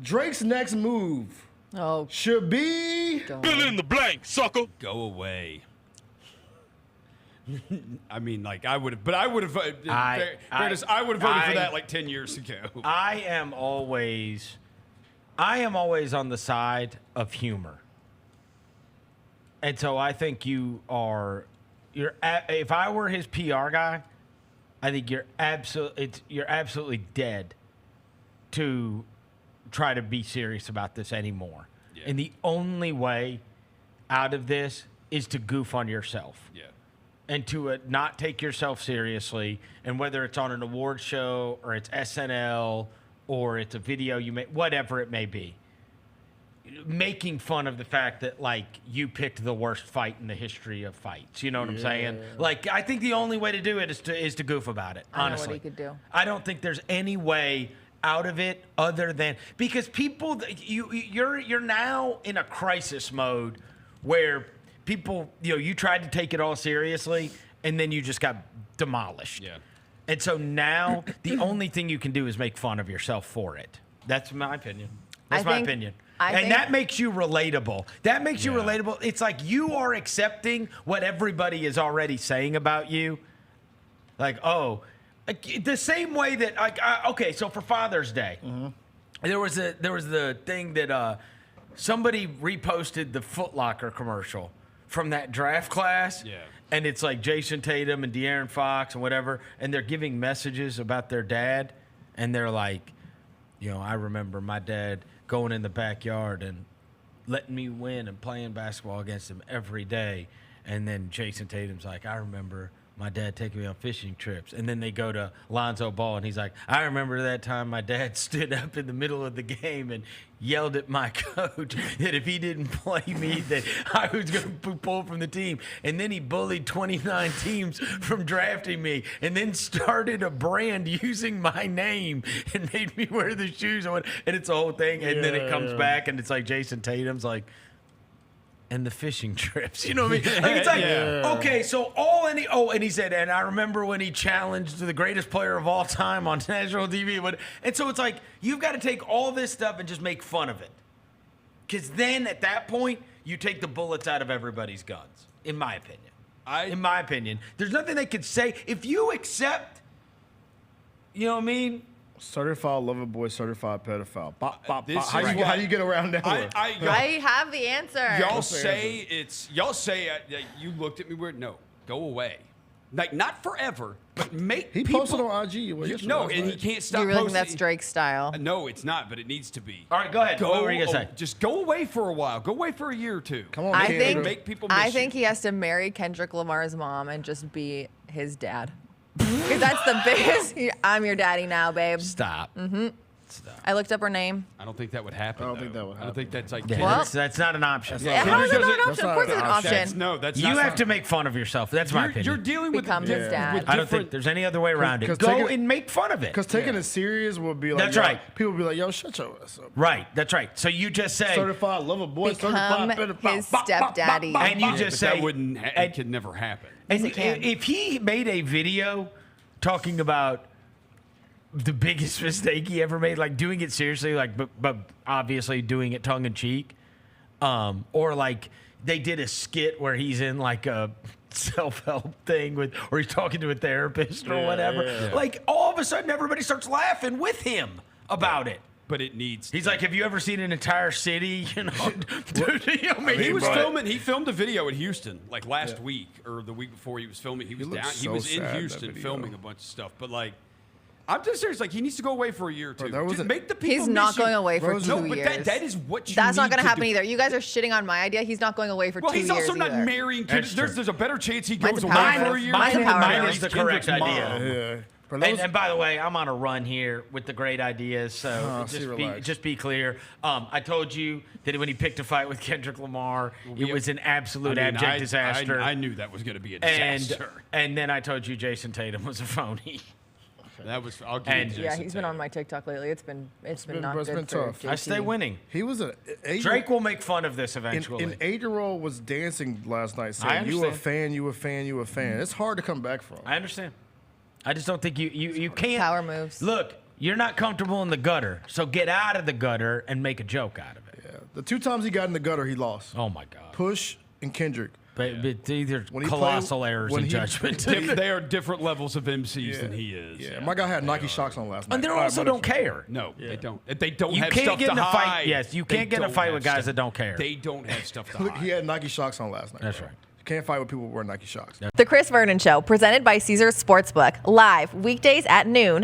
Drake's next move should be fill in the blank, sucker. Go away. I mean, like I would have, but I would have. I would have voted for that like 10 years ago. I am always on the side of humor, and so I think you're. If I were his PR guy, I think you're absolutely dead to try to be serious about this anymore. Yeah. And the only way out of this is to goof on yourself. Yeah. And to not take yourself seriously, and whether it's on an award show or it's SNL or it's a video you make, whatever it may be, making fun of the fact that like you picked the worst fight in the history of fights. You know what I'm saying? Like I think the only way to do it is to goof about it. Honestly, I know what he could do. I don't think there's any way out of it other than because people you're now in a crisis mode where people, you tried to take it all seriously and then you just got demolished. Yeah. And so now the only thing you can do is make fun of yourself for it. That's my opinion. That's my opinion. And that makes you relatable. That makes you relatable. It's like you are accepting what everybody is already saying about you. Like, the same way that, okay, so for Father's Day, there was the thing that somebody reposted the Foot Locker commercial from that draft class. Yeah. And it's like Jason Tatum and De'Aaron Fox and whatever, and they're giving messages about their dad, and they're like, I remember my dad going in the backyard and letting me win and playing basketball against him every day. And then Jason Tatum's like, I remember my dad taking me on fishing trips. And then they go to Lonzo Ball, and he's like, I remember that time my dad stood up in the middle of the game and yelled at my coach that if he didn't play me, that I was going to pull from the team. And then he bullied 29 teams from drafting me and then started a brand using my name and made me wear the shoes. And it's a whole thing. And then it comes back, and it's like Jason Tatum's like, and the fishing trips, you know what I mean? Like it's like, okay, so and he said, and I remember when he challenged the greatest player of all time on national TV. And so it's like, you've got to take all this stuff and just make fun of it. Because then at that point, you take the bullets out of everybody's guns, in my opinion. In my opinion. There's nothing they could say. If you accept, you know what I mean? Certified lover boy, certified pedophile. How do you get around that one? I have the answer. Y'all say you looked at me weird. No, go away. Like not forever, but make he people, posted on IG. No, and he can't stop. You really posting. think that's Drake's style? No, it's not, but it needs to be. All right, go ahead. What were you gonna say? Just go away for a while. Go away for a year or two. Come on, make people. Miss I think you. he has to marry Kendrick Lamar's mom and just be his dad. Because that's the biggest. I'm your daddy now, babe. Stop. Stop. I looked up her name. I don't think that would happen. I don't think that would happen. I don't think that's like. Well, that's not an option. How is that not an option? Of course it's an option. That's you have to make fun of yourself. That's my opinion. You're dealing with Become his dad. I don't think there's any other way around it. Go and make fun of it. Because taking it serious will be like, that's right. People will be like, yo, shut your ass up. Right, that's right. So you just say certified lover boy, become his stepdaddy. And you just say it could never happen. And if he made a video talking about the biggest mistake he ever made, like doing it seriously, like but obviously doing it tongue in cheek, or like they did a skit where he's in like a self-help thing or he's talking to a therapist or whatever. Like all of a sudden everybody starts laughing with him about it. But it needs. He's like, have you ever seen an entire city? You know, He filmed a video in Houston like last week or the week before. He was filming. He was in Houston filming a bunch of stuff. But like, I'm just serious. Like, he needs to go away for a year or two. Just make the people. He's not going away for 2 years. years. But that is what you. That's not going to happen do. either. You guys are shitting on my idea. He's not going away for 2 years. Well, he's also not either. marrying. There's a better chance he Mine's goes a away power for a year. Mine is the correct idea. Yeah. And by the way, I'm on a run here with the great ideas, so just be clear. I told you that when he picked a fight with Kendrick Lamar, it was an absolute abject disaster. I knew that was going to be a disaster. And then I told you Jason Tatum was a phony. That was. I'll give you he's been on my TikTok lately. It's been not good. Been tough. JT. I stay winning. He was Drake will make fun of this eventually. An 8-year-old was dancing last night saying, "You a fan, you a fan, you a fan." It's hard to come back from. I understand. I just don't think you can't. Power moves. Look, You're not comfortable in the gutter, so get out of the gutter and make a joke out of it. Yeah. The 2 times he got in the gutter, he lost. Oh my God. Push and Kendrick. But these are When he colossal played- errors when in he- judgment. They are different levels of MCs than he is. Yeah, my guy had Nike Shocks on last night. And they All right, also but- don't care. No, they don't. They don't You have can't stuff get to in a hide. fight. Yes, you They can't get in a don't fight have with guys stuff- that don't care. They don't have stuff to Look, he hide. had Nike Shocks on last night. That's bro. right. You can't fight with people wearing Nike Shocks. The Chris Vernon Show, presented by Caesars Sportsbook, live weekdays at noon